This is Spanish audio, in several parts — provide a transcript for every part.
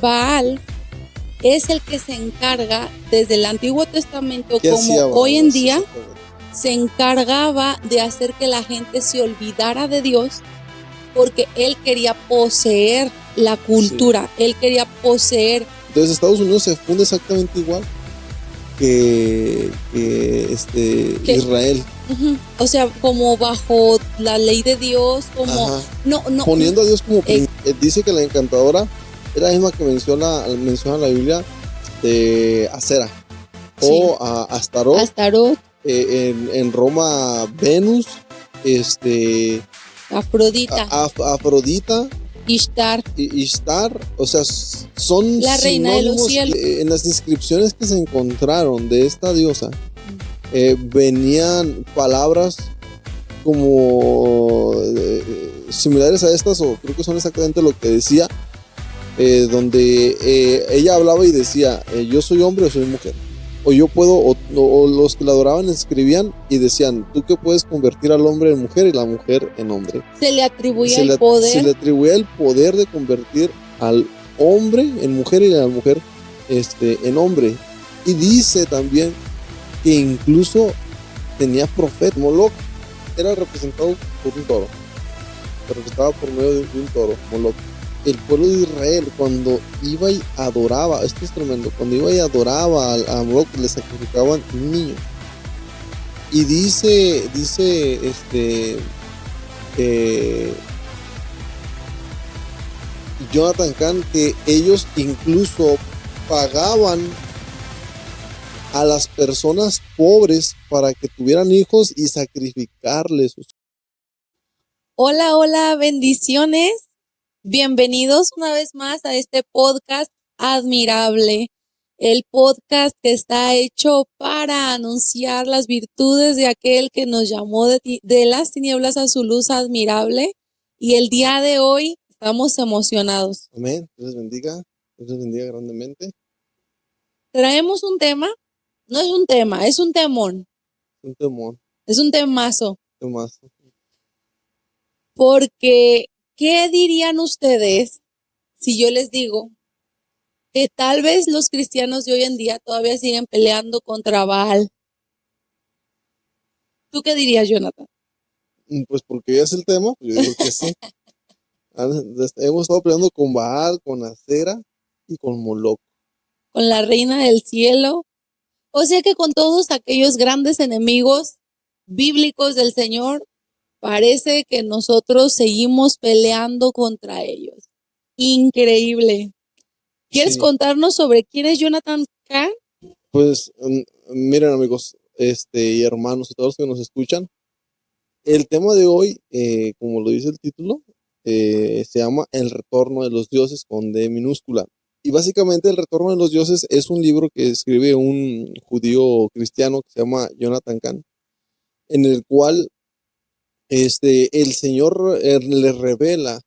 Baal es el que se encarga desde el Antiguo Testamento, ¿Qué como hacía Baal? hoy en día, Exactamente. se encargaba de hacer que la gente se olvidara de Dios, porque él quería poseer la cultura, él quería poseer. Entonces Estados Unidos se funde exactamente igual que Israel. O sea, como bajo la ley de Dios, como no, poniendo a Dios como dice que la encantadora era la misma que menciona la Biblia de Acera, o a Astarot. En Roma, Venus, Afrodita, Ishtar, o sea, son la reina de los cielos. En las inscripciones que se encontraron de esta diosa, venían palabras como similares a estas, o creo que son exactamente lo que decía, donde ella hablaba y decía, yo soy hombre o soy mujer, o yo puedo, o los que la adoraban escribían y decían, tú que puedes convertir al hombre en mujer y la mujer en hombre. Se le atribuía el poder. Se le atribuía el poder de convertir al hombre en mujer y a la mujer en hombre. Y dice también que incluso tenía profeta. Moloch era representado por un toro, se representaba por medio de un toro, Moloch. El pueblo de Israel, cuando iba y adoraba, esto es tremendo, cuando iba y adoraba a Moloch, le sacrificaban un niño. Y dice Jonathan Cahn que ellos incluso pagaban a las personas pobres para que tuvieran hijos y sacrificarles. Hola, hola, bendiciones. Bienvenidos una vez más a este podcast admirable, el podcast que está hecho para anunciar las virtudes de aquel que nos llamó de las tinieblas a su luz admirable. Y el día de hoy estamos emocionados. Amén. Dios les bendiga grandemente. Traemos un tema, no es un tema, es un temón. Un temón. Es un temazo. Temazo. Porque, ¿qué dirían ustedes si yo les digo que tal vez los cristianos de hoy en día todavía siguen peleando contra Baal? ¿Tú qué dirías, Jonathan? Pues porque ya es el tema, yo digo que sí. Hemos estado peleando con Baal, con Acera y con Moloch. Con la reina del cielo. O sea que con todos aquellos grandes enemigos bíblicos del Señor, parece que nosotros seguimos peleando contra ellos. Increíble. ¿Quieres contarnos sobre quién es Jonathan Cahn? Pues miren, amigos, y hermanos y todos los que nos escuchan, el tema de hoy, como lo dice el título, se llama El retorno de los dioses con D minúscula. Y básicamente El retorno de los dioses es un libro que escribe un judío cristiano que se llama Jonathan Cahn, en el cual el Señor le revela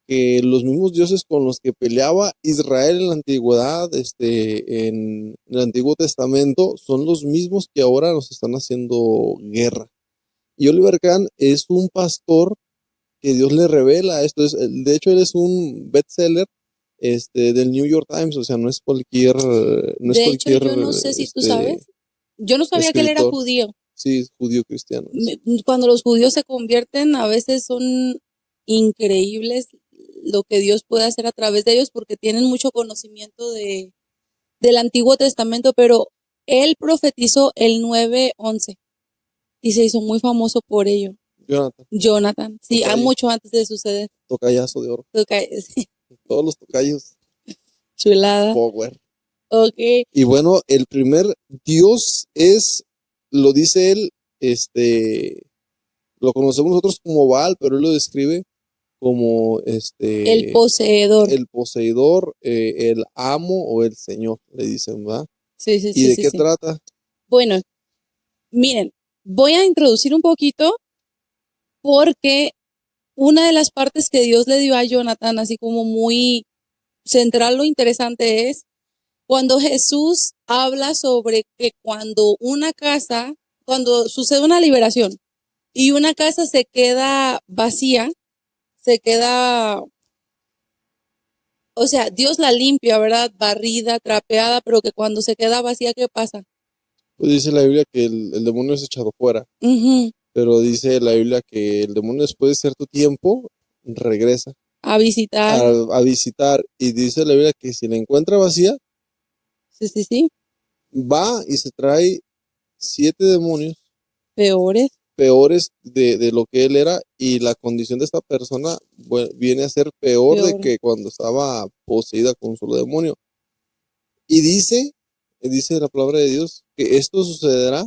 que los mismos dioses con los que peleaba Israel en la antigüedad, en el Antiguo Testamento, son los mismos que ahora nos están haciendo guerra. Y Oliver Kahn es un pastor que Dios le revela esto. De hecho, él es un bestseller del New York Times, o sea, no es cualquier. De hecho, yo no sé si tú sabes. Yo no sabía que él era judío. Sí, es judío cristiano. Cuando los judíos se convierten, a veces son increíbles lo que Dios puede hacer a través de ellos, porque tienen mucho conocimiento del Antiguo Testamento, pero él profetizó el 9:11 y se hizo muy famoso por ello. Jonathan, sí, mucho antes de suceder. Tocayazo de oro. Sí. Todos los tocayos. Chulada. Power. Ok. Y bueno, el primer Dios lo dice él, lo conocemos nosotros como Baal, pero él lo describe como el poseedor. El poseedor, el amo o el señor, le dicen, ¿verdad? Sí. ¿Y de qué trata? Bueno, miren, voy a introducir un poquito, porque una de las partes que Dios le dio a Jonathan, así como muy central, lo interesante es cuando Jesús habla sobre que cuando sucede una liberación y una casa se queda vacía, o sea, Dios la limpia, ¿verdad? Barrida, trapeada, pero que cuando se queda vacía, ¿qué pasa? Pues dice la Biblia que el demonio es echado fuera, Ujú. pero dice la Biblia que el demonio después de cierto tiempo regresa A visitar, a visitar, y dice la Biblia que si la encuentra vacía, sí, sí, sí, va y se trae 7 demonios peores, peores de lo que él era, y la condición de esta persona viene a ser peor de peores. que cuando estaba poseída con un solo demonio. Y dice la palabra de Dios que esto sucederá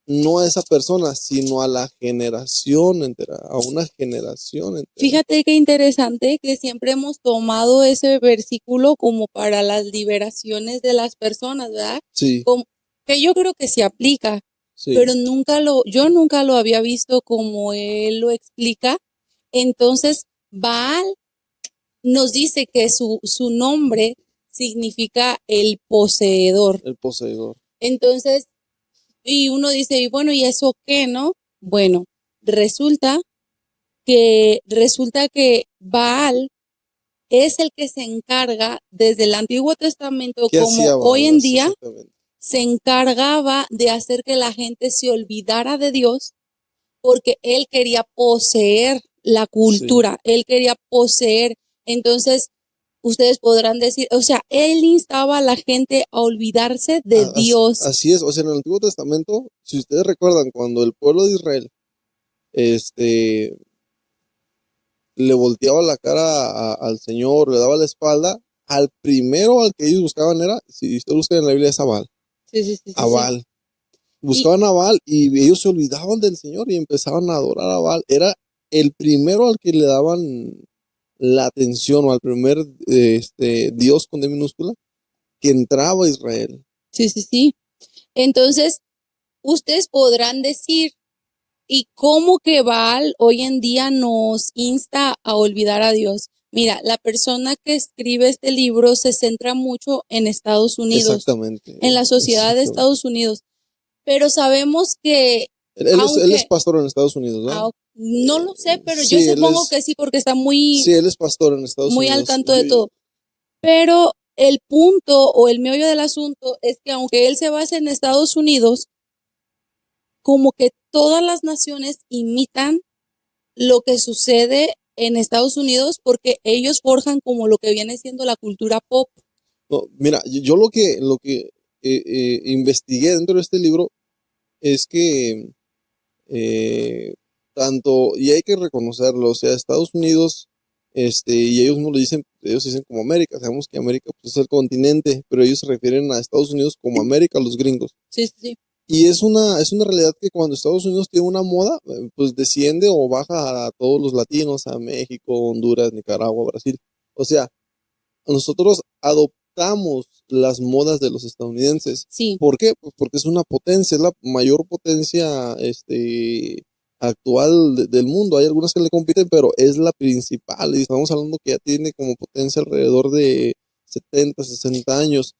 no a esa persona, sino a la generación entera, a una generación entera. Fíjate qué interesante que siempre hemos tomado ese versículo como para las liberaciones de las personas, ¿verdad? Sí, Como, que yo creo que se aplica, sí, pero yo nunca lo había visto como él lo explica. Entonces, Baal nos dice que su nombre significa el poseedor. el poseedor. Entonces, y uno dice, y bueno, ¿y eso qué, no? Bueno, resulta resulta que Baal es el que se encarga desde el Antiguo Testamento, ¿Qué como hacía hoy Baal? en Así día, exactamente. se encargaba de hacer que la gente se olvidara de Dios, porque él quería poseer la Sí. cultura, él quería poseer. Entonces, ustedes podrán decir, o sea, él instaba a la gente a olvidarse de Dios. Así es, o sea, en el Antiguo Testamento, si ustedes recuerdan, cuando el pueblo de Israel, este, le volteaba la cara al Señor, le daba la espalda, al primero al que ellos buscaban era, si ustedes buscan en la Biblia, es a Baal. Sí, sí, sí, A sí, sí. Baal. Y Buscaban a Baal y ellos se olvidaban del Señor y empezaban a adorar a Baal. Era el primero al que le daban la atención, o al primer Dios con D minúscula que entraba a Israel. sí, sí, sí. Entonces, ustedes podrán decir, ¿y cómo que Baal hoy en día nos insta a olvidar a Dios? Mira, la persona que escribe este libro se centra mucho en Estados Unidos, Exactamente, en la sociedad de exactamente. Estados Unidos, pero sabemos que Él es aunque pastor en Estados Unidos, ¿verdad? no lo sé, pero yo Sí, supongo que sí, porque está muy, sí, él es pastor en Estados muy al Unidos. tanto de todo. Pero el punto o el meollo del asunto es que aunque él se basa en Estados Unidos, como que todas las naciones imitan lo que sucede en Estados Unidos porque ellos forjan como lo que viene siendo la cultura pop. No, mira, yo lo que investigué dentro de este libro es que tanto, y hay que reconocerlo, o sea, Estados Unidos, y ellos no lo dicen, ellos dicen como América, sabemos que América pues, es el continente, pero ellos se refieren a Estados Unidos como América, los gringos. Sí, sí, sí. Y es una realidad que cuando Estados Unidos tiene una moda, pues desciende o baja a todos los latinos, a México, Honduras, Nicaragua, Brasil. O sea, nosotros adoptamos las modas de los estadounidenses. Sí, ¿Por qué? Pues porque es una potencia, es la mayor potencia actual del mundo. Hay algunas que le compiten, pero es la principal. Y estamos hablando que ya tiene como potencia alrededor de 70, 60 años.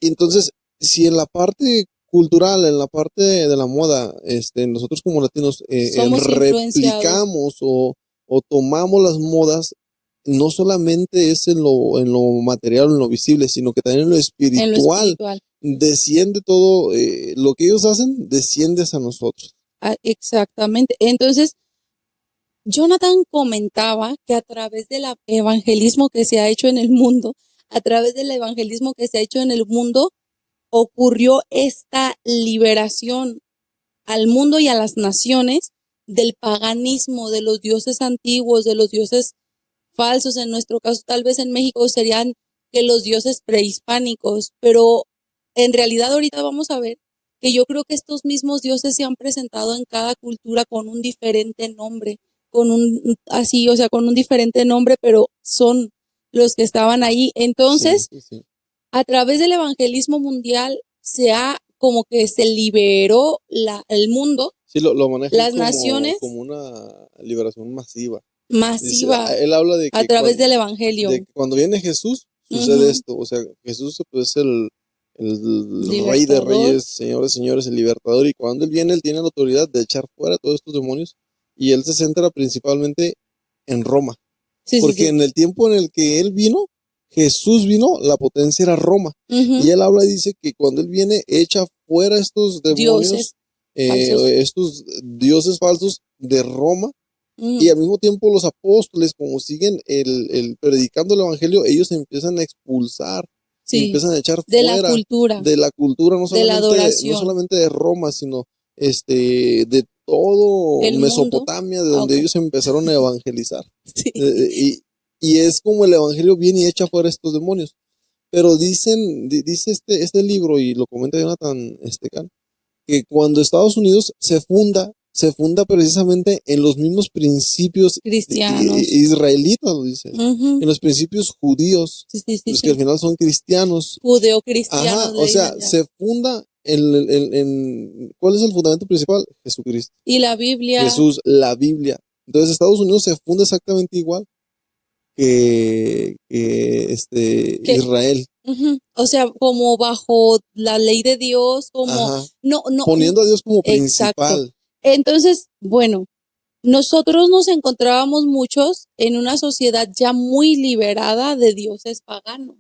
Entonces, si en la parte cultural, en la parte de la moda, nosotros como latinos somos influenciados. replicamos o tomamos las modas, no solamente es en lo material, en lo visible, sino que también en lo En lo espiritual. espiritual. Desciende todo, lo que ellos hacen, desciende hacia nosotros. Exactamente. Entonces, Jonathan comentaba que a través del evangelismo que se ha hecho en el mundo, a través del evangelismo que se ha hecho en el mundo, ocurrió esta liberación al mundo y a las naciones del paganismo, de los dioses antiguos, de los dioses falsos. En nuestro caso, tal vez en México serían que los dioses prehispánicos, pero en realidad ahorita vamos a ver que yo creo que estos mismos dioses se han presentado en cada cultura con un diferente nombre, así, o sea, con un diferente nombre, pero son los que estaban ahí. Sí, Entonces, sí, sí. a través del evangelismo mundial como que se liberó el mundo, Sí, lo maneja él las como, naciones, como una liberación masiva. Dice, masiva él habla de a que través cuando, del de evangelio. que cuando viene Jesús, sucede Ujú. esto. O sea, Jesús pues, es el rey de Libertador. reyes, señor de señores, el libertador. Y cuando él viene, él tiene la autoridad de echar fuera a todos estos demonios. Y él se centra principalmente en Roma. Sí, sí, Porque sí. en el tiempo en el que él vino, Jesús vino, la potencia era Roma. Ujú. Y él habla y dice que cuando él viene, echa fuera estos demonios, Dioses falsos. estos dioses falsos de Roma. Y Ujú. al mismo tiempo los apóstoles, como siguen el predicando el evangelio, ellos empiezan a expulsar y Sí, empiezan a echar de la fuera cultura, de la cultura, de la no adoración, solamente de Roma, sino de todo el mundo. Mesopotamia, de Ah, donde ok. ellos empezaron a evangelizar. Sí. Y es como el evangelio viene y echa fuera estos demonios. Pero dice este libro, y lo comenta Jonathan Kahn, que cuando Estados Unidos se funda precisamente en los mismos principios Cristianos. israelitas, lo dice, Ujú. en los principios judíos, Sí, sí, sí, los que al sí. final son cristianos. Ajá, Judeocristianos le o sea, dicen ya. se funda ¿cuál es el fundamento principal? Jesucristo, Y la Biblia, Jesús, la Biblia. Entonces Estados Unidos se funda exactamente igual que que, Israel. ujú, o sea, como bajo la ley de Dios, como, Ajá, no, no, poniendo a Dios como exacto. principal. Entonces, bueno, nosotros nos encontrábamos muchos en una sociedad ya muy liberada de dioses paganos,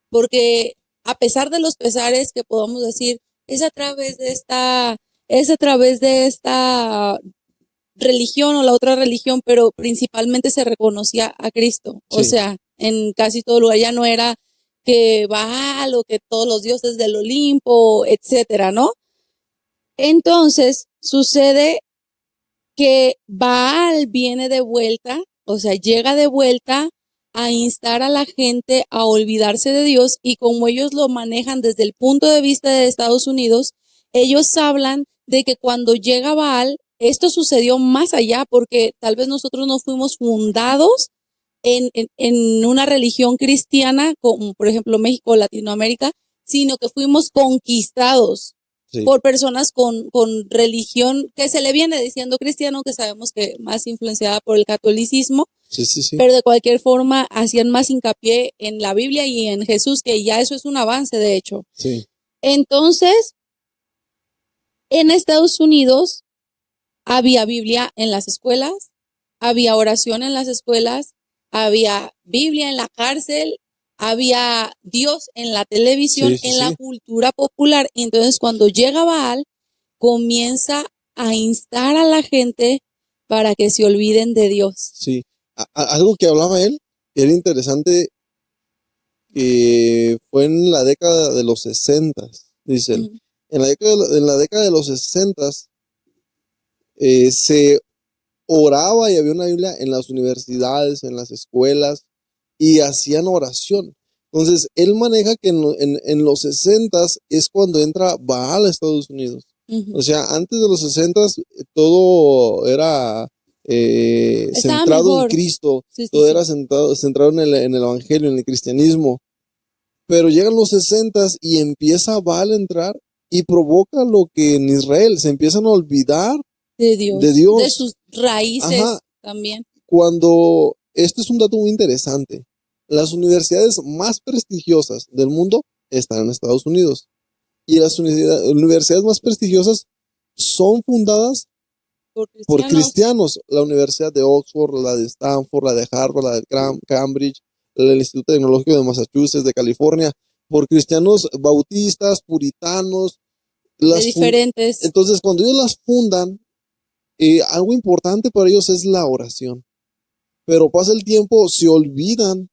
porque a pesar de los pesares que podamos decir, es a través de esta religión o la otra religión, pero principalmente se reconocía a Cristo. O Sí, sea, en casi todo lugar ya no era que Baal o que todos los dioses del Olimpo, etcétera, ¿no? Entonces sucede que Baal viene de vuelta, o sea, llega de vuelta a instar a la gente a olvidarse de Dios, y como ellos lo manejan desde el punto de vista de Estados Unidos, ellos hablan de que cuando llega Baal, esto sucedió más allá, porque tal vez nosotros no fuimos fundados en una religión cristiana, como por ejemplo México o Latinoamérica, sino que fuimos conquistados sí, por personas con religión que se le viene diciendo cristiano, que sabemos que más influenciada por el catolicismo, sí, sí, sí, pero de cualquier forma hacían más hincapié en la Biblia y en Jesús, que ya eso es un avance, de hecho. sí, Entonces, en Estados Unidos había Biblia en las escuelas, había oración en las escuelas, había Biblia en la cárcel, había Dios en la televisión, sí, sí, en la sí, cultura popular. Y entonces cuando llega Baal, comienza a instar a la gente para que se olviden de Dios. sí. Algo que hablaba él, que era interesante, que fue en la década de los 60, dice él. Mm. En la década de los 60 se oraba y había una Biblia en las universidades, en las escuelas, y hacían oración. Entonces, él maneja que en los 60 es cuando entra Baal a Estados Unidos. Ujú. O sea, antes de los 60 todo era Estaba centrado en mejor. Cristo, Sí, sí, todo sí. era centrado en el Evangelio, en el cristianismo. Pero llegan los 60 y empieza Baal a entrar y provoca lo que en Israel se empiezan a olvidar De de Dios, de Dios. sus raíces Ajá, también. cuando, esto es un dato muy interesante, las universidades más prestigiosas del mundo están en Estados Unidos. Y las universidades más prestigiosas son fundadas Por por cristianos. cristianos. La Universidad de Oxford, la de Stanford, la de Harvard, la de Cambridge, el Instituto Tecnológico de Massachusetts, de California, por cristianos bautistas, puritanos. De Las diferentes. Entonces, cuando ellos las fundan, algo importante para ellos es la oración. Pero pasa el tiempo, se olvidan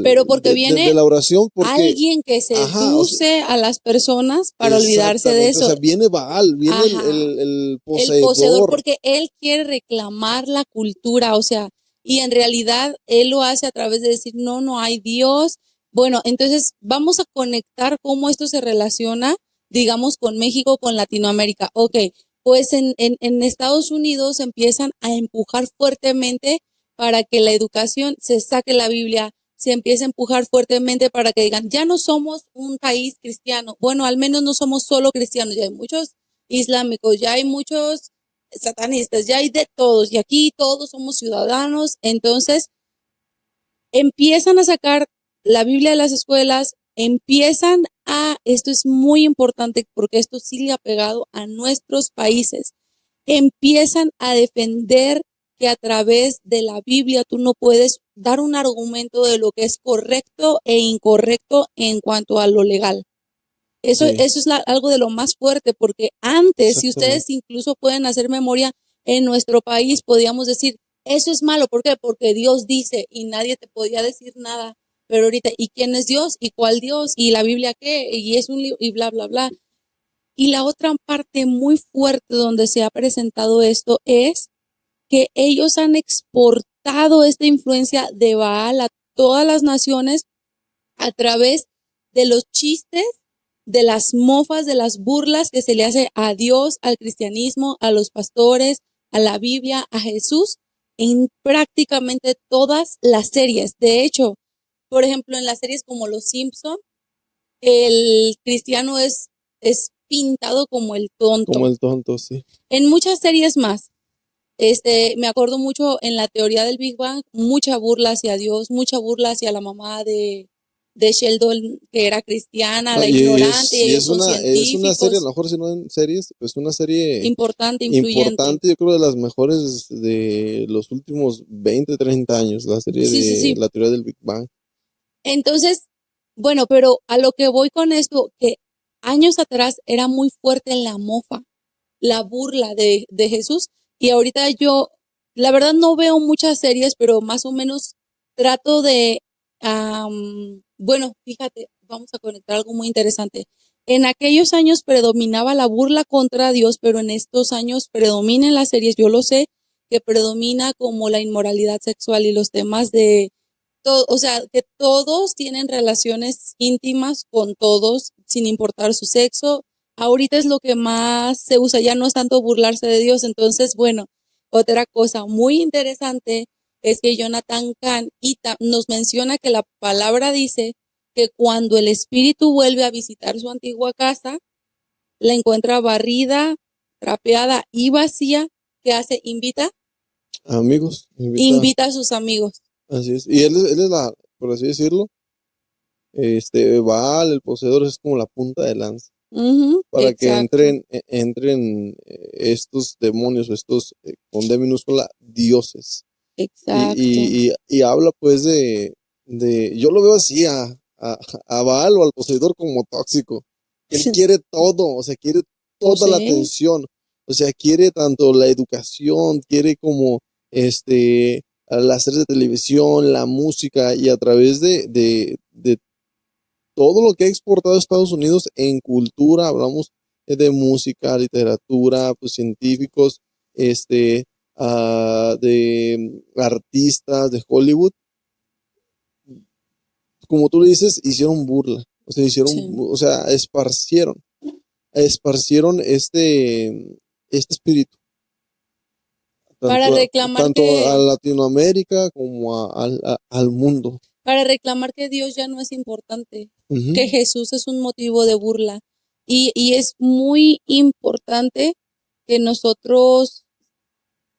Pero porque viene de la oración porque, alguien que ajá, o sea, seduce a las personas para olvidarse de exactamente, o eso. sea, viene Baal, viene Ajá. el El poseedor, poseedor. porque él quiere reclamar la cultura, o sea, y en realidad él lo hace a través de decir, no, no hay Dios. Bueno, entonces vamos a conectar cómo esto se relaciona, digamos, con México, con Latinoamérica. Ok, pues en Estados Unidos empiezan a empujar fuertemente para que la educación se saque la Biblia, se empieza a empujar fuertemente para que digan, ya no somos un país cristiano. Bueno, al menos no somos solo cristianos, ya hay muchos islámicos, ya hay muchos satanistas, ya hay de todos, y aquí todos somos ciudadanos. Entonces empiezan a sacar la Biblia de las escuelas, esto es muy importante porque esto sigue apegado a nuestros países, empiezan a defender que a través de la Biblia tú no puedes dar un argumento de lo que es correcto e incorrecto en cuanto a lo legal. Eso Sí, es algo de lo más fuerte, porque antes, si ustedes exactamente. incluso pueden hacer memoria, en nuestro país podíamos decir, eso es malo, ¿por qué? Porque Dios dice y nadie te podía decir nada. Pero ahorita, ¿y quién es Dios? ¿Y cuál Dios? ¿Y la Biblia qué? Y es un libro, y bla, bla, bla. Y la otra parte muy fuerte donde se ha presentado esto es que ellos han exportado esta influencia de Baal a todas las naciones a través de los chistes, de las mofas, de las burlas que se le hace a Dios, al cristianismo, a los pastores, a la Biblia, a Jesús, en prácticamente todas las series. De hecho, por ejemplo, en las series como Los Simpson, el cristiano es pintado como el Como tonto. el tonto, sí. En muchas series más. Me acuerdo mucho en la teoría del Big Bang, mucha burla hacia Dios, mucha burla hacia la mamá de Sheldon, que era cristiana, No, la ignorante, y y ellos son es una serie, a lo científicos, mejor si no en series, es una serie importante, influyente. importante, yo creo de las mejores de los últimos 20 30 años, la serie Sí, sí, de sí. la teoría del Big Bang. Entonces, bueno, pero a lo que voy con esto, que años atrás era muy fuerte la mofa, la burla de Jesús, y ahorita yo, la verdad no veo muchas series, pero más o menos trato de, bueno, fíjate, vamos a conectar algo muy interesante. En aquellos años predominaba la burla contra Dios, pero en estos años predomina en las series, yo lo sé, que predomina como la inmoralidad sexual y los temas de o sea, que todos tienen relaciones íntimas con todos, sin importar su sexo. Ahorita es lo que más se usa, ya no es tanto burlarse de Dios. Entonces, bueno, otra cosa muy interesante es que Jonathan Kahn nos menciona que la palabra dice que cuando el espíritu vuelve a visitar su antigua casa, la encuentra barrida, trapeada y vacía. ¿Qué hace? Amigos, me invita, Invita a sus amigos. así es. Y él es la, por así decirlo, Baal, el poseedor, es como la punta de lanza. Ujú, Para que exacto. entren estos demonios, estos con D minúscula, dioses. Exacto. Y habla pues yo lo veo así a Baal o al poseedor como tóxico. Él quiere todo, o sea, quiere toda la Posee. atención, o sea, quiere tanto la educación, quiere como las series de televisión, la música, y a través de todo lo que ha exportado Estados Unidos en cultura, hablamos de música, literatura, pues científicos, de artistas de Hollywood, como tú le dices, hicieron burla, o sea, Sí. esparcieron este espíritu, Para reclamar tanto a que, Latinoamérica como al mundo. para reclamar que Dios ya no es importante, que Ujú. Jesús es un motivo de burla. Y es muy importante que nosotros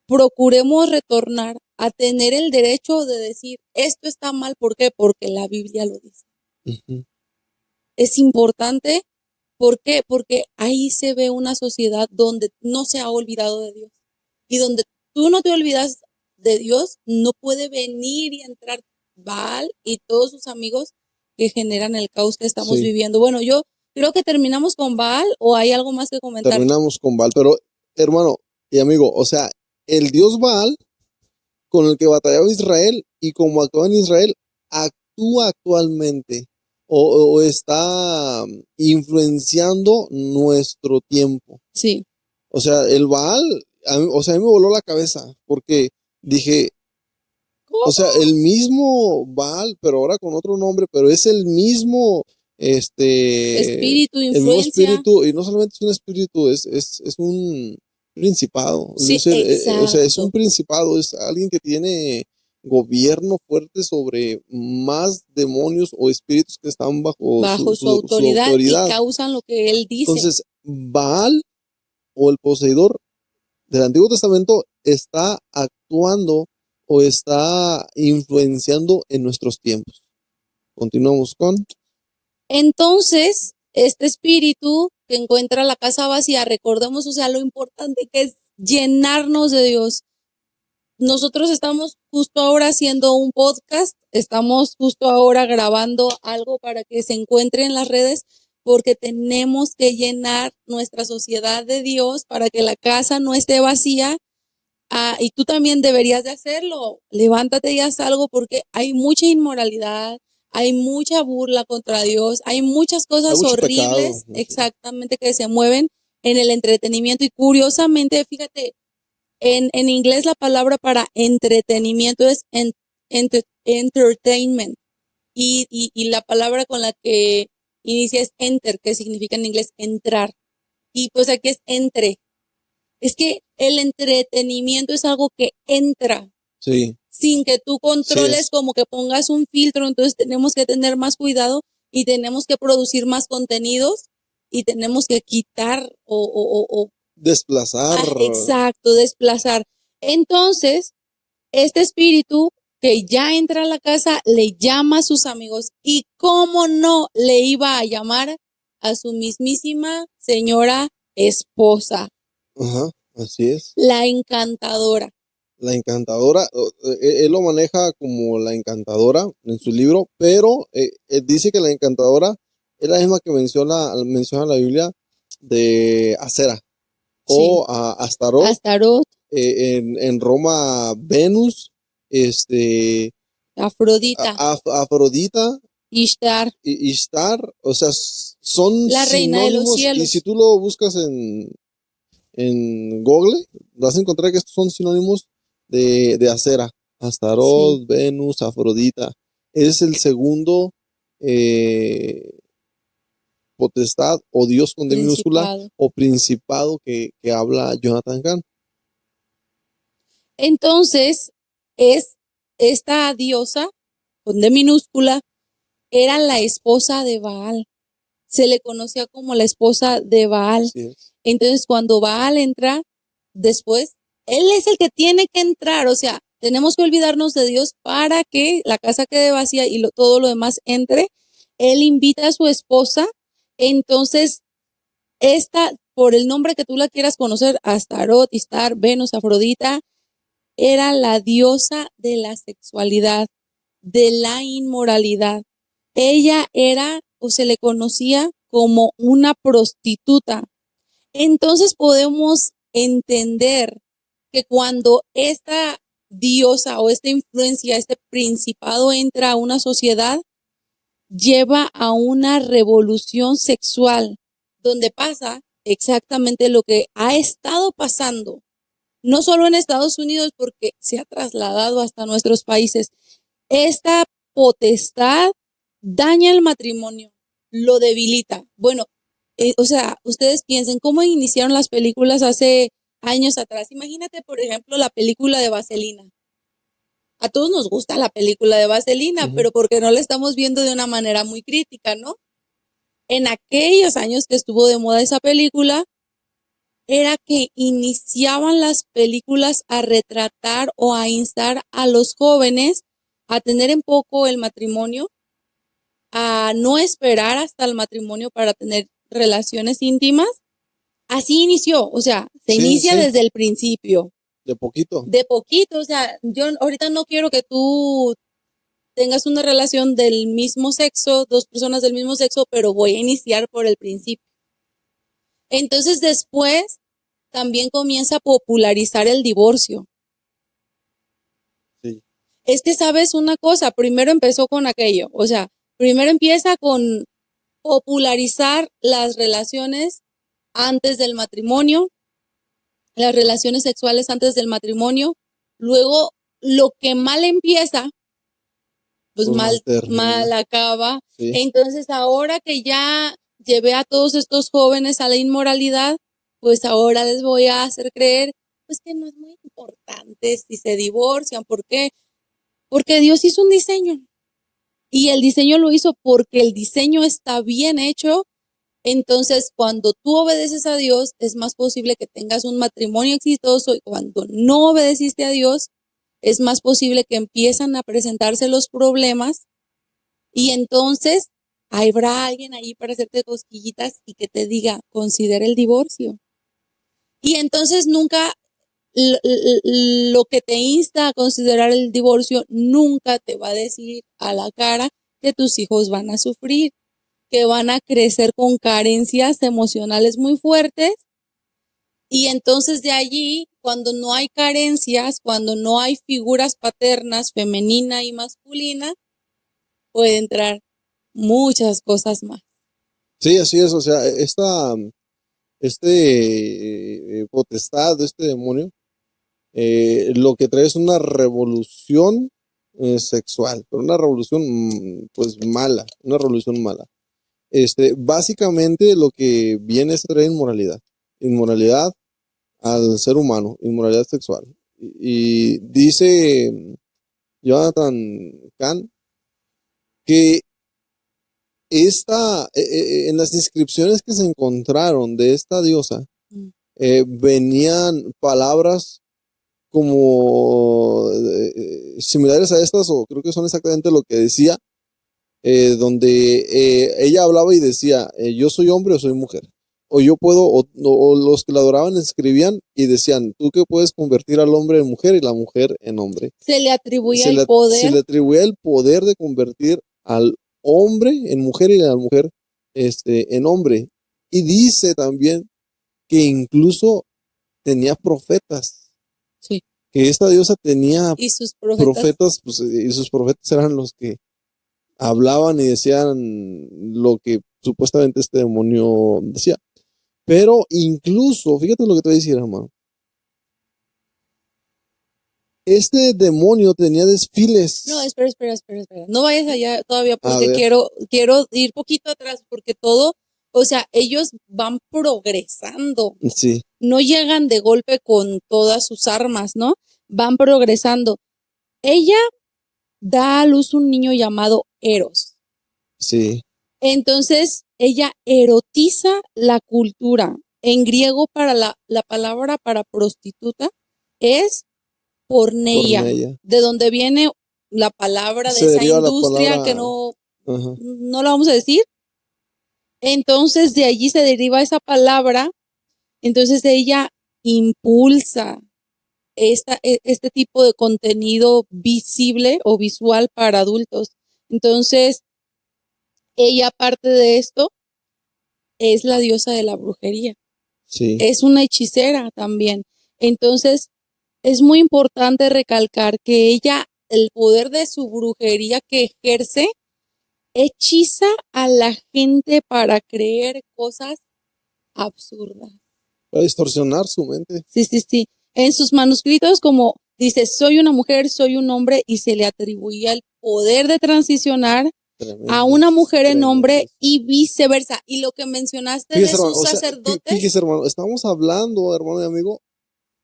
procuremos retornar a tener el derecho de decir, esto está mal, ¿por qué? Porque la Biblia lo dice. Ujú. Es importante, ¿por qué? Porque ahí se ve una sociedad donde no se ha olvidado de Dios. Y donde tú no te olvidas de Dios, no puede venir y entrar Baal y todos sus amigos que generan el caos que estamos Sí, viviendo. Bueno, yo creo que terminamos con Baal o hay algo más que comentar. terminamos con Baal, pero hermano y amigo, o sea, el dios Baal con el que batallaba Israel y como actúa en Israel, actúa actualmente o está influenciando nuestro tiempo. Sí. O sea, el Baal, o sea, a mí me voló la cabeza porque dije, o sea, ¿Cómo? el mismo Baal, pero ahora con otro nombre, pero es Espíritu, el mismo influencia. espíritu, y no solamente es un espíritu, es un principado. Sí, O sea, es un exacto. principado, es alguien que tiene gobierno fuerte sobre más demonios o espíritus que están bajo Bajo su su autoridad y autoridad. causan lo que él dice. Entonces, Baal o el poseidor del Antiguo Testamento está actuando o está influenciando en nuestros tiempos. Continuamos con. Entonces, este espíritu que encuentra la casa vacía, recordemos, o sea, lo importante que es llenarnos de Dios. nosotros estamos justo ahora haciendo un podcast, estamos justo ahora grabando algo para que se encuentre en las redes, porque tenemos que llenar nuestra sociedad de Dios para que la casa no esté vacía. Y tú también deberías de hacerlo. Levántate y haz algo porque hay mucha inmoralidad, hay mucha burla contra Dios, hay muchas Hay cosas mucho horribles, pecado. exactamente, que se mueven en el entretenimiento. Y curiosamente, fíjate, en inglés la palabra para entretenimiento es entertainment. Y la palabra con la que inicia es enter, que significa en inglés entrar. Y pues aquí es entre. Es que el entretenimiento es algo que entra Sí, sin que tú sí controles, es. como que pongas un filtro. Entonces tenemos que tener más cuidado y tenemos que producir más contenidos y tenemos que quitar Desplazar. exacto, desplazar. Entonces, este espíritu que ya entra a la casa le llama a sus amigos, y cómo no le iba a llamar a su mismísima señora esposa, Ajá, así es. la encantadora. La encantadora, él lo maneja como la encantadora en su libro, pero él dice que la encantadora es la misma que menciona la Biblia de Acera Sí, o a Astarot, Astarot, en Roma Venus, Afrodita, Afrodita Ishtar, y Ishtar, o sea, son la reina de los sinónimos, y si cielos. tú lo buscas en Google, vas a encontrar que estos son sinónimos de Acera, Sí, Astarot, Venus, Afrodita. Es el segundo eh, potestad o Dios con D minúscula principado. o principado que habla Jonathan Kahn. Entonces, es esta diosa, con D minúscula, era la esposa de Baal. Se le conocía como la esposa de Baal. Así es. Entonces, cuando Baal entra, después, él es el que tiene que entrar. O sea, tenemos que olvidarnos de Dios para que la casa quede vacía y todo lo demás entre. Él invita a su esposa. Entonces, esta, por el nombre que tú la quieras conocer, Astarot, Istar, Venus, Afrodita, era la diosa de la sexualidad, de la inmoralidad. Ella era, o se le conocía como una prostituta. Entonces podemos entender que cuando esta diosa o esta influencia, este principado entra a una sociedad, lleva a una revolución sexual, donde pasa exactamente lo que ha estado pasando, no solo en Estados Unidos, porque se ha trasladado hasta nuestros países. Esta potestad daña el matrimonio, lo debilita. Bueno, o sea, ustedes piensen cómo iniciaron las películas hace años atrás. Imagínate, por ejemplo, la película de Vaselina. A todos nos gusta la película de Vaselina, Ujú. pero porque no la estamos viendo de una manera muy crítica, ¿no? En aquellos años que estuvo de moda esa película, era que iniciaban las películas a retratar o a instar a los jóvenes a tener en poco el matrimonio, a no esperar hasta el matrimonio para tener relaciones íntimas. Así inició, o sea, se Sí, inicia sí, desde el principio, de poquito. de poquito. O sea, yo ahorita no quiero que tú tengas una relación del mismo sexo, dos personas del mismo sexo, pero voy a iniciar por el principio. Entonces después también comienza a popularizar el divorcio. Sí, Es que sabes una cosa, primero empezó con aquello, o sea, primero empieza con popularizar las relaciones antes del matrimonio, las relaciones sexuales antes del matrimonio. Luego, lo que mal empieza, pues pues mal termina. mal acaba. Sí, Entonces, ahora que ya llevé a todos estos jóvenes a la inmoralidad, pues ahora les voy a hacer creer, pues que no es muy importante si se divorcian. ¿Por qué? Porque Dios hizo un diseño. Y el diseño lo hizo porque el diseño está bien hecho. Entonces, cuando tú obedeces a Dios, es más posible que tengas un matrimonio exitoso, y cuando no obedeciste a Dios, es más posible que empiezan a presentarse los problemas, y entonces habrá alguien ahí para hacerte cosquillitas y que te diga, considera el divorcio. Y entonces nunca lo que te insta a considerar el divorcio nunca te va a decir a la cara que tus hijos van a sufrir, que van a crecer con carencias emocionales muy fuertes. Y entonces de allí, cuando no hay carencias, cuando no hay figuras paternas, femenina y masculina, puede entrar muchas cosas más. Sí, así es, o sea, potestad, este demonio, lo que trae es una revolución sexual, pero una revolución pues mala, una revolución mala. Básicamente lo que viene es traer inmoralidad, inmoralidad al ser humano, inmoralidad sexual. Y dice Jonathan Kahn que en las inscripciones que se encontraron de esta diosa, Mm. venían palabras como similares a estas, o creo que son exactamente lo que decía, donde ella hablaba y decía, yo soy hombre o soy mujer, o yo puedo, o los que la adoraban escribían y decían, tú que puedes convertir al hombre en mujer y la mujer en hombre. Se le atribuía Se el le poder. atribuía el poder de convertir al hombre en mujer y a la mujer en hombre. Y dice también que incluso tenía profetas, Sí. que esta diosa tenía Y sus profetas. pues, y sus profetas eran los que hablaban y decían lo que supuestamente este demonio decía. Pero incluso, fíjate lo que te voy a decir, hermano. Este demonio tenía desfiles. No, espera. No vayas allá todavía A porque ver, quiero ir poquito atrás porque todo, o sea, ellos van progresando. sí, No llegan de golpe con todas sus armas, ¿no? Van progresando. Ella da a luz un niño llamado Eros. sí, Entonces, ella erotiza la cultura. En griego, para la palabra para prostituta es porneia, porneia. de donde viene la palabra de Se esa deriva la industria que palabra, ajá, no la vamos a decir. Entonces, de allí se deriva esa palabra. Entonces, ella impulsa este tipo de contenido visible o visual para adultos. Entonces, ella, aparte de esto, es la diosa de la brujería. sí, Es una hechicera también. Entonces, es muy importante recalcar que ella, el poder de su brujería que ejerce, hechiza a la gente para creer cosas absurdas. para distorsionar su mente. Sí. En sus manuscritos, como dice, soy una mujer, soy un hombre, y se le atribuía el poder de transicionar a una mujer en hombre y viceversa. Y lo que mencionaste Fíjese, de hermano, sus o sea, sacerdotes, fíjese, hermano, estamos hablando, hermano y amigo,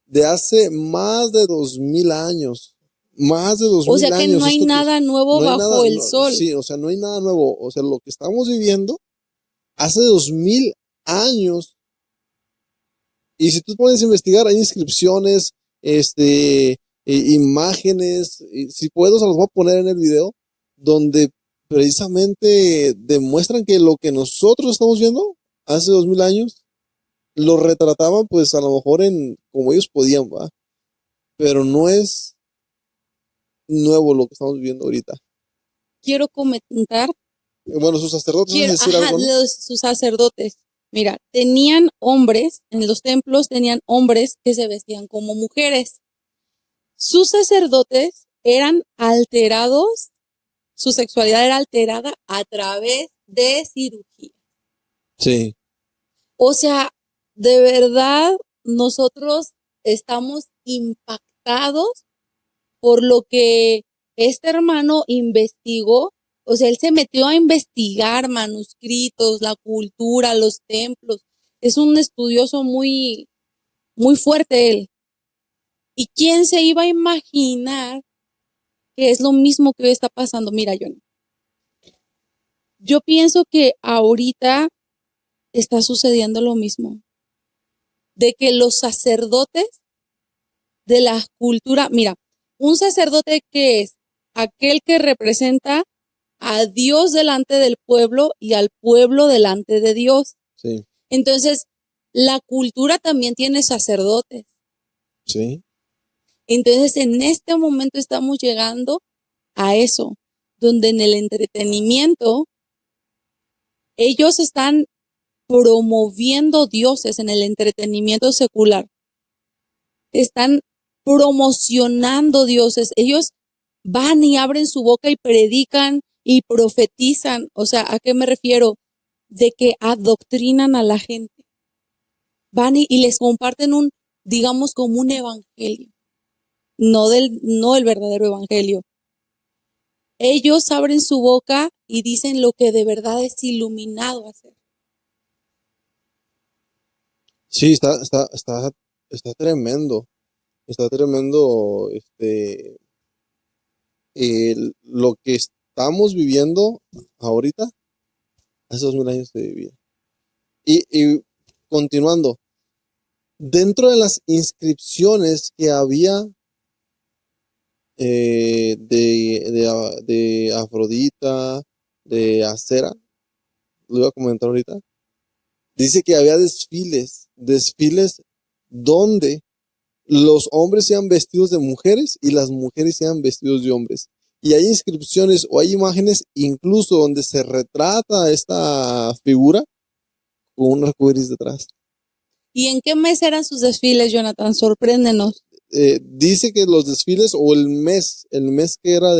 de hace más de 2000 años. Más de dos o mil sea que años. no hay Esto que nada nuevo no hay nada, bajo el sol. sí, o sea, no hay nada nuevo. O sea, lo que estamos viviendo hace 2000 años. Y si tú puedes investigar, hay inscripciones, imágenes, y si puedo, se los voy a poner en el video, donde precisamente demuestran que lo que nosotros estamos viendo hace 2000 años, lo retrataban pues a lo mejor como ellos podían, ¿va? Pero no es nuevo lo que estamos viviendo ahorita. Quiero comentar, Bueno, sus sacerdotes, ¿vas a decir algo, no? sus sacerdotes. Mira, tenían hombres, en los templos tenían hombres que se vestían como mujeres. Sus sacerdotes eran alterados, su sexualidad era alterada a través de cirugía. Sí, O sea, de verdad, nosotros estamos impactados por lo que este hermano investigó. O sea, él se metió a investigar manuscritos, la cultura, los templos. Es un estudioso muy, muy fuerte él. ¿Y quién se iba a imaginar que es lo mismo que hoy está pasando? Mira, Johnny, yo pienso que ahorita está sucediendo lo mismo, de que los sacerdotes de la cultura, mira, un sacerdote que es aquel que representa a Dios delante del pueblo y al pueblo delante de Dios. sí, Entonces, la cultura también tiene sacerdotes. Sí. Entonces, en este momento estamos llegando a eso, donde en el entretenimiento ellos están promoviendo dioses en el entretenimiento secular. Están promocionando dioses. Ellos van y abren su boca y predican y profetizan. O sea, ¿a qué me refiero? De que adoctrinan a la gente. Van y les comparten digamos, como un evangelio. No el verdadero evangelio. Ellos abren su boca y dicen lo que de verdad es iluminado a hacer. Sí, está tremendo. Está tremendo lo que estamos viviendo ahorita. Hace 2000 años se vivía. Y continuando, dentro de las inscripciones que había de Afrodita, de Acera, lo iba a comentar ahorita, dice que había desfiles donde los hombres sean vestidos de mujeres y las mujeres sean vestidos de hombres. Y hay inscripciones o hay imágenes incluso donde se retrata esta figura con un arcoíris detrás. ¿Y en qué mes eran sus desfiles, Jonathan? Sorpréndenos. Dice que los desfiles o el mes que era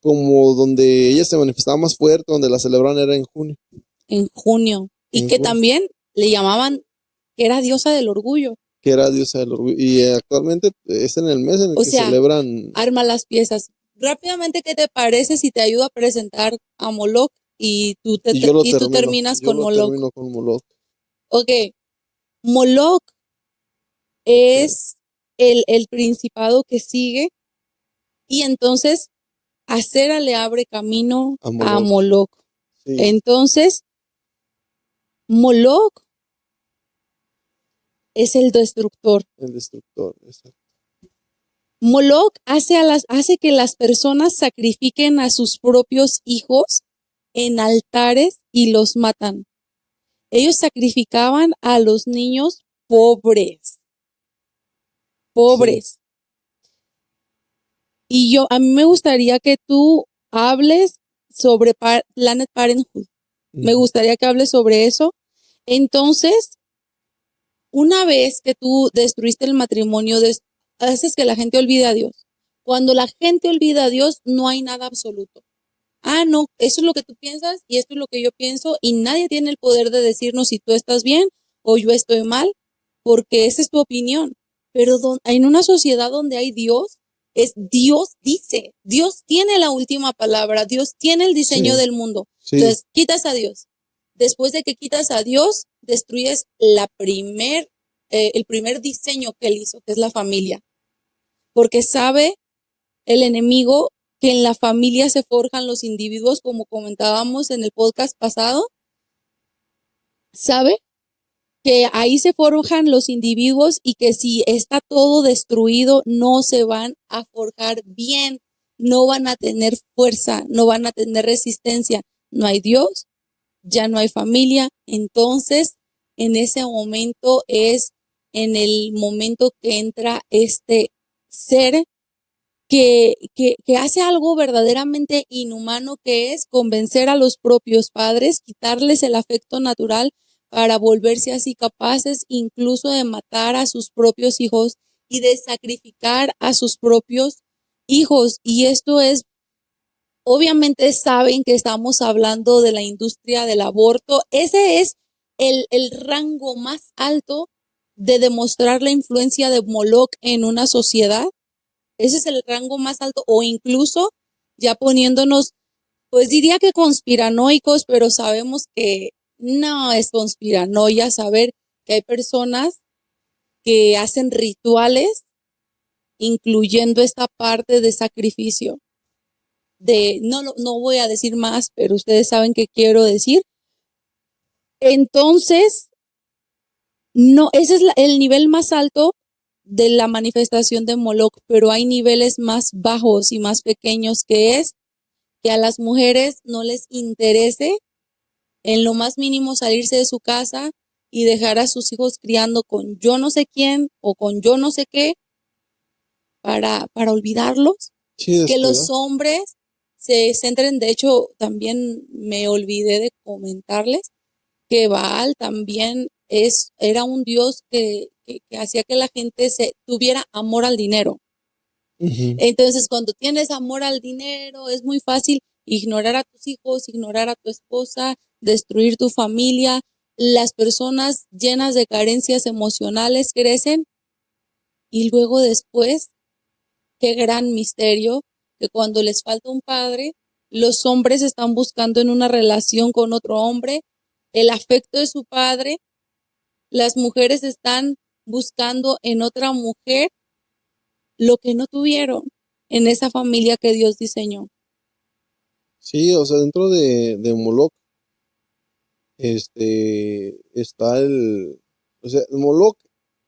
como donde ella se manifestaba más fuerte, donde la celebraban era en junio. En junio. Y que también le llamaban que era diosa del orgullo. Que era diosa del orgullo. Y actualmente es en el mes en el que celebran. Arma las piezas. Rápidamente, ¿qué te parece si te ayudo a presentar a Moloch y tú terminas con Moloch? Yo termino con Moloch. Ok. Moloch es el principado que sigue y entonces Acera le abre camino a Moloch. Sí. Entonces, Moloch es el destructor. El destructor, exacto. Moloch hace que las personas sacrifiquen a sus propios hijos en altares y los matan. Ellos sacrificaban a los niños pobres. Sí. Y a mí me gustaría que tú hables sobre Planned Parenthood. Me gustaría que hables sobre eso. Entonces, una vez que tú destruiste el matrimonio, haces que la gente olvide a Dios. Cuando la gente olvida a Dios, no hay nada absoluto. No, eso es lo que tú piensas y esto es lo que yo pienso y nadie tiene el poder de decirnos si tú estás bien o yo estoy mal, porque esa es tu opinión. Pero en una sociedad donde hay Dios, Dios dice, Dios tiene la última palabra, Dios tiene el diseño del mundo. Sí. Entonces, quitas a Dios. Después de que quitas a Dios, destruyes el primer diseño que él hizo, que es la familia. Porque sabe el enemigo que en la familia se forjan los individuos, como comentábamos en el podcast pasado. Sabe que ahí se forjan los individuos y que si está todo destruido, no se van a forjar bien, no van a tener fuerza, no van a tener resistencia. No hay Dios, ya no hay familia. Entonces, en ese momento es en el momento que entra este ser que hace algo verdaderamente inhumano, que es convencer a los propios padres, quitarles el afecto natural para volverse así capaces incluso de matar a sus propios hijos y de sacrificar a sus propios hijos. Y esto es, obviamente saben que estamos hablando de la industria del aborto. Ese es el rango más alto de demostrar la influencia de Moloch en una sociedad. Ese es el rango más alto, o incluso ya poniéndonos, pues diría que conspiranoicos, pero sabemos que no es conspiranoia saber que hay personas que hacen rituales, incluyendo esta parte de sacrificio. No voy a decir más, pero ustedes saben qué quiero decir. Entonces, no, ese es el nivel más alto de la manifestación de Moloch, pero hay niveles más bajos y más pequeños, que es que a las mujeres no les interese en lo más mínimo salirse de su casa, y dejar a sus hijos criando con yo no sé quién o con yo no sé qué para olvidarlos. Sí, Que descuida. los hombres se centren, de hecho, también me olvidé de comentarles que Baal también era un dios que hacía que la gente tuviera amor al dinero. Ujú. Entonces, cuando tienes amor al dinero, es muy fácil ignorar a tus hijos, ignorar a tu esposa, destruir tu familia. Las personas llenas de carencias emocionales crecen y luego después, qué gran misterio, que cuando les falta un padre, los hombres están buscando en una relación con otro hombre el afecto de su padre, las mujeres están buscando en otra mujer lo que no tuvieron en esa familia que Dios diseñó. Sí, o sea, dentro de Moloch, está o sea, Moloch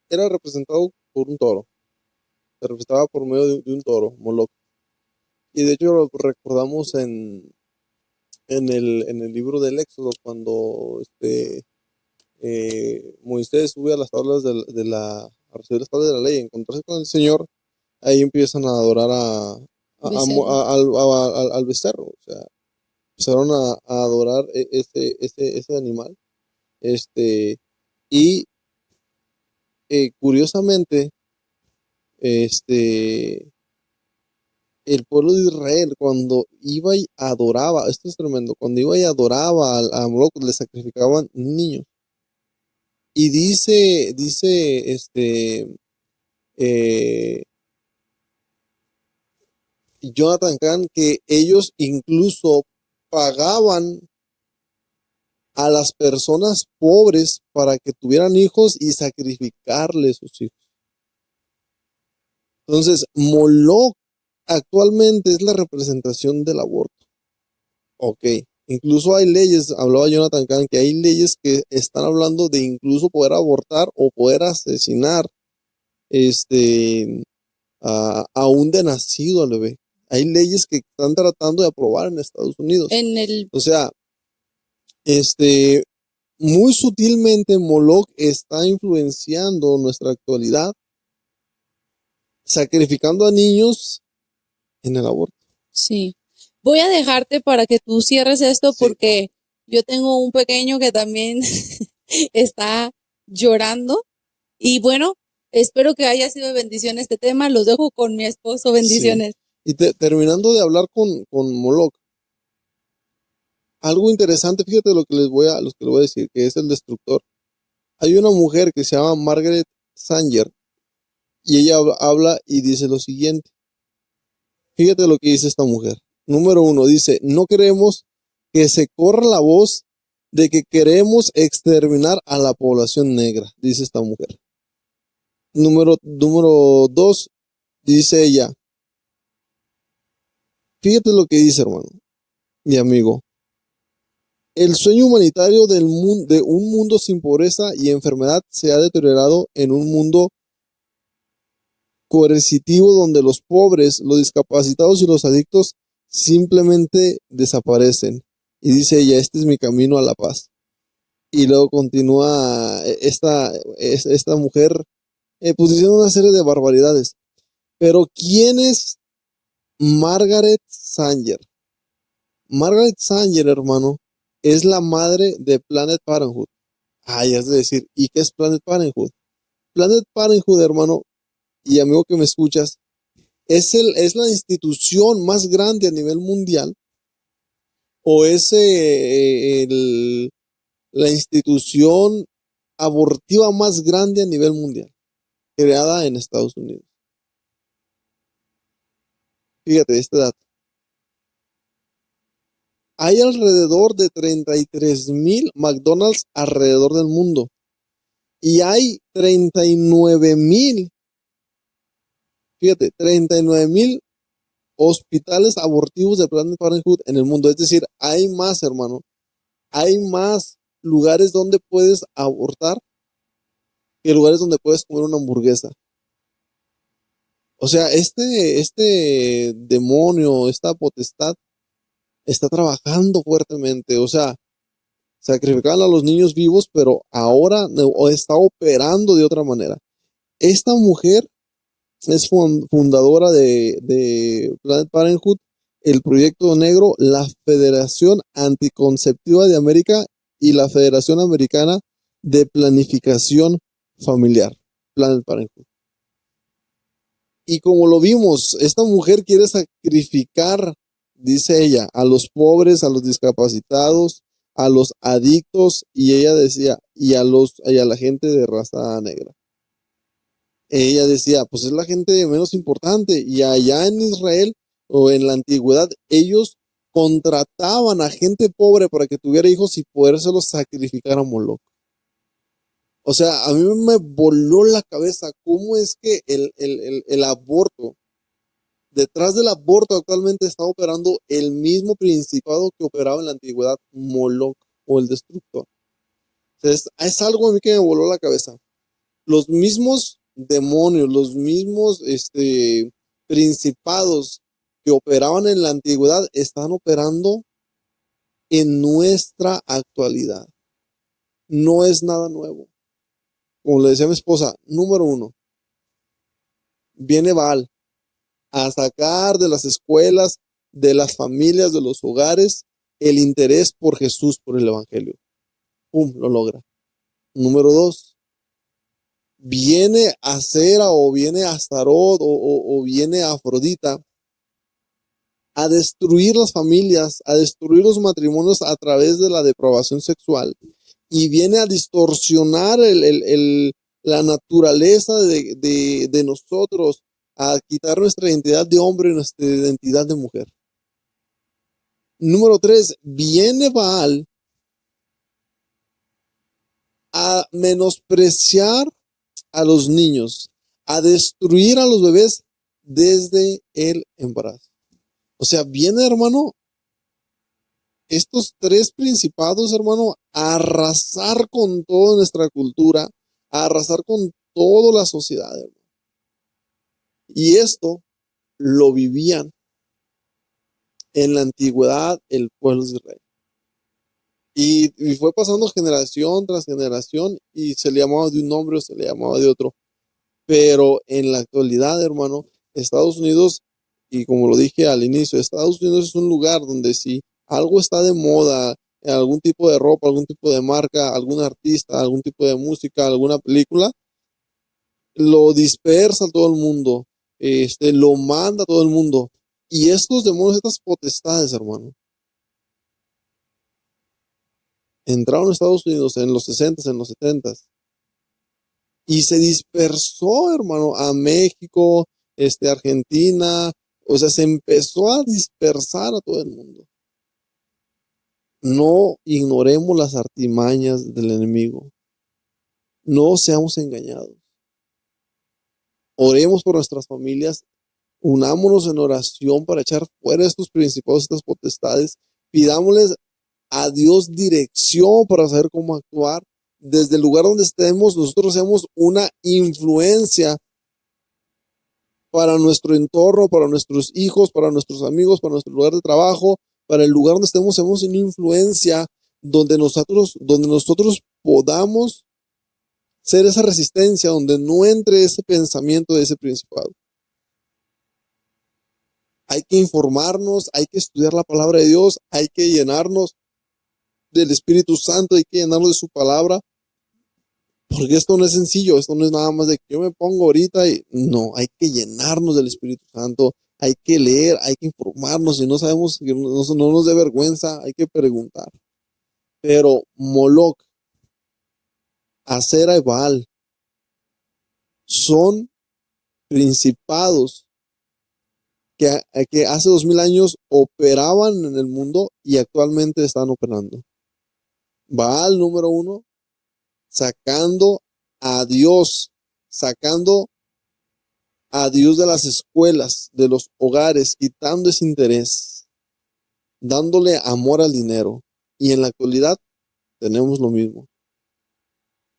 era representado por un toro, se representaba por medio de un toro, Moloch. Y de hecho lo recordamos en el libro del Éxodo, cuando Moisés sube a las tablas a recibir las tablas de la ley, a encontrarse con el Señor, ahí empiezan a adorar Becerro. al becerro, o sea, empezaron a adorar ese animal, y curiosamente, el pueblo de Israel, cuando iba y adoraba, esto es tremendo, cuando iba y adoraba a Moloch, le sacrificaban niños. Y dice, eh, Jonathan Kahn, que ellos incluso pagaban a las personas pobres para que tuvieran hijos y sacrificarles sus hijos. Entonces, Moloch actualmente es la representación del aborto. Ok. Incluso hay leyes, hablaba Jonathan Kahn, que hay leyes que están hablando de incluso poder abortar o poder asesinar este, a un de nacido al bebé. Hay leyes que están tratando de aprobar en Estados Unidos. O sea, muy sutilmente Moloch está influenciando nuestra actualidad, sacrificando a niños en el aborto. Sí. Voy a dejarte para que tú cierres esto Sí. porque yo tengo un pequeño que también está llorando. Y bueno, espero que haya sido de bendición este tema. Los dejo con mi esposo. Bendiciones. Sí. Y terminando de hablar con Moloch, algo interesante, fíjate lo que les voy a decir, que es el destructor. Hay una mujer que se llama Margaret Sanger y ella habla y dice lo siguiente. Fíjate lo que dice esta mujer. Número 1, dice, no queremos que se corra la voz de que queremos exterminar a la población negra, dice esta mujer. Número 2, dice ella, fíjate lo que dice, hermano, mi amigo. El sueño humanitario de un mundo sin pobreza y enfermedad se ha deteriorado en un mundo coercitivo donde los pobres, los discapacitados y los adictos simplemente desaparecen. Y dice ella, este es mi camino a la paz. Y luego continúa esta mujer pues diciendo una serie de barbaridades. Pero ¿quién es Margaret Sanger? Margaret Sanger, hermano, es la madre de Planet Parenthood. Es decir, ¿y qué es Planet Parenthood? Planet Parenthood, hermano, y amigo que me escuchas, es la institución más grande a nivel mundial, o es la institución abortiva más grande a nivel mundial, creada en Estados Unidos. Fíjate este dato. Hay alrededor de 33,000 McDonald's alrededor del mundo. Y hay 39,000, fíjate, 39,000 hospitales abortivos de Planned Parenthood en el mundo. Es decir, hay más, hermano. Hay más lugares donde puedes abortar que lugares donde puedes comer una hamburguesa. O sea, este demonio, esta potestad, está trabajando fuertemente. O sea, Sacrificaban a los niños vivos, pero ahora está operando de otra manera. Esta mujer es fundadora de Planned Parenthood, el Proyecto Negro, la Federación Anticonceptiva de América y la Federación Americana de Planificación Familiar, Planned Parenthood. Y como lo vimos, esta mujer quiere sacrificar, dice ella, a los pobres, a los discapacitados, a los adictos, y ella decía, y a la gente de raza negra. Ella decía, pues es la gente menos importante. Y allá en Israel o en la antigüedad, ellos contrataban a gente pobre para que tuviera hijos y podérselos sacrificar a Moloch. O sea, a mí me voló la cabeza cómo es que el aborto, detrás del aborto actualmente está operando el mismo principado que operaba en la antigüedad, Moloch o el destructor. Entonces, es algo a mí que me voló la cabeza. Los mismos demonios, los mismos principados que operaban en la antigüedad están operando en nuestra actualidad. No es nada nuevo. Como le decía a mi esposa, número 1, viene Baal a sacar de las escuelas, de las familias, de los hogares, el interés por Jesús, por el Evangelio. ¡Pum! Lo logra. Número 2, viene Acera o viene Astarot o viene Afrodita a destruir las familias, a destruir los matrimonios a través de la depravación sexual, y viene a distorsionar la naturaleza de nosotros, a quitar nuestra identidad de hombre y nuestra identidad de mujer. Número 3, viene Baal a menospreciar a los niños, a destruir a los bebés desde el embarazo. O sea, viene, hermano, estos 3 principados, hermano, a arrasar con toda nuestra cultura, a arrasar con toda la sociedad, hermano. Y esto lo vivían en la antigüedad el pueblo de Israel. Y fue pasando generación tras generación y se le llamaba de un nombre o se le llamaba de otro. Pero en la actualidad, hermano, Estados Unidos, y como lo dije al inicio, Estados Unidos es un lugar donde si algo está de moda, algún tipo de ropa, algún tipo de marca, algún artista, algún tipo de música, alguna película, lo dispersa a todo el mundo, lo manda a todo el mundo. Y estos demonios, estas potestades, hermano, entraron a Estados Unidos en los 60s, en los 70s, y se dispersó, hermano, a México, Argentina, o sea, se empezó a dispersar a todo el mundo. No ignoremos las artimañas del enemigo. No seamos engañados. Oremos por nuestras familias. Unámonos en oración para echar fuera estos principados, estas potestades. Pidámosles a Dios dirección para saber cómo actuar. Desde el lugar donde estemos, nosotros seamos una influencia para nuestro entorno, para nuestros hijos, para nuestros amigos, para nuestro lugar de trabajo, para el lugar donde estemos, seamos una influencia donde nosotros podamos ser esa resistencia, donde no entre ese pensamiento de ese principado. Hay que informarnos, hay que estudiar la palabra de Dios, hay que llenarnos del Espíritu Santo, hay que llenarnos de su palabra, porque esto no es sencillo, esto no es nada más de que yo me pongo ahorita y no, hay que llenarnos del Espíritu Santo, hay que leer, hay que informarnos, si no sabemos, que no nos dé vergüenza, hay que preguntar. Pero Moloch, Acera y Baal son principados que hace 2000 años operaban en el mundo y actualmente están operando. Baal, número 1, sacando a Dios de las escuelas, de los hogares, quitando ese interés, dándole amor al dinero. Y en la actualidad tenemos lo mismo.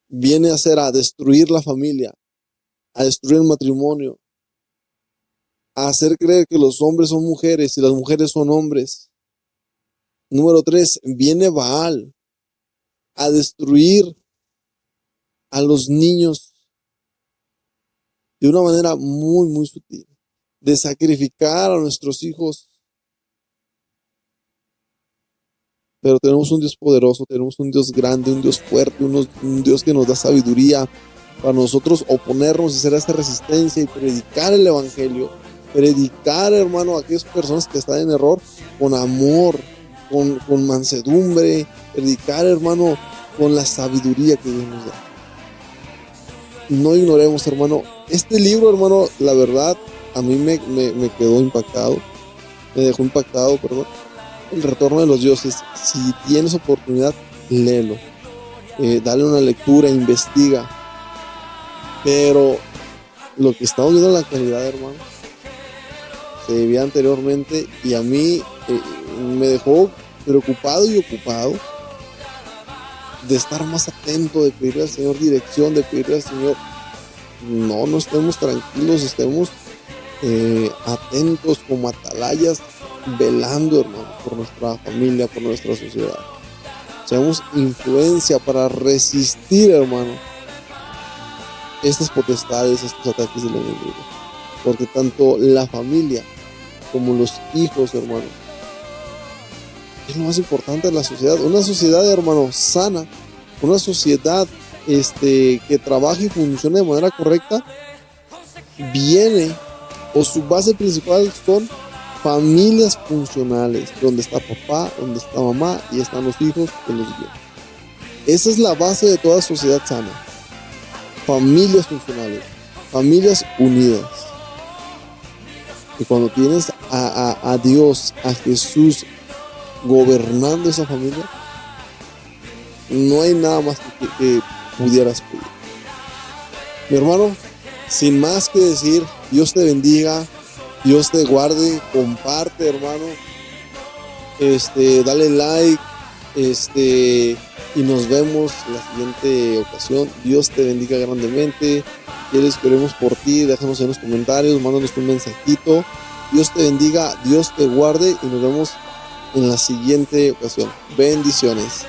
Viene a destruir la familia, a destruir el matrimonio, a hacer creer que los hombres son mujeres y las mujeres son hombres. Número 3, viene Baal a destruir a los niños de una manera muy, muy sutil, de sacrificar a nuestros hijos. Pero tenemos un Dios poderoso, tenemos un Dios grande, un Dios fuerte, un Dios que nos da sabiduría para nosotros oponernos y hacer esta resistencia y predicar el evangelio, predicar, hermano, a aquellas personas que están en error con amor, con mansedumbre, predicar, hermano, con la sabiduría que Dios nos da. No ignoremos, hermano, este libro, hermano, la verdad, a mí me quedó impactado, me dejó impactado, perdón. El retorno de los dioses. Si tienes oportunidad, léelo, dale una lectura, investiga. Pero lo que estamos viendo en la actualidad, hermano, se veía anteriormente y a mí me dejó preocupado y ocupado de estar más atento, de pedirle al Señor dirección, de pedirle al Señor, no estemos tranquilos, estemos atentos como atalayas, velando, hermano, por nuestra familia, por nuestra sociedad. Seamos influencia para resistir, hermano, estas potestades, estos ataques del enemigo. Porque tanto la familia como los hijos, hermano, es lo más importante de la sociedad. Una sociedad, hermano, sana, una sociedad que trabaje y funcione de manera correcta, viene, o su base principal son familias funcionales, donde está papá, donde está mamá y están los hijos que los guían. Esa es la base de toda sociedad sana. Familias funcionales, familias unidas. Y cuando tienes a Dios, a Jesús gobernando esa familia, no hay nada más que pudieras pedir. Mi hermano, sin más que decir, Dios te bendiga, Dios te guarde, comparte, hermano, dale like, y nos vemos en la siguiente ocasión. Dios te bendiga grandemente. Si quieres que oremos por ti, déjanos en los comentarios, mándanos un mensajito. Dios te bendiga, Dios te guarde y nos vemos en la siguiente ocasión. Bendiciones.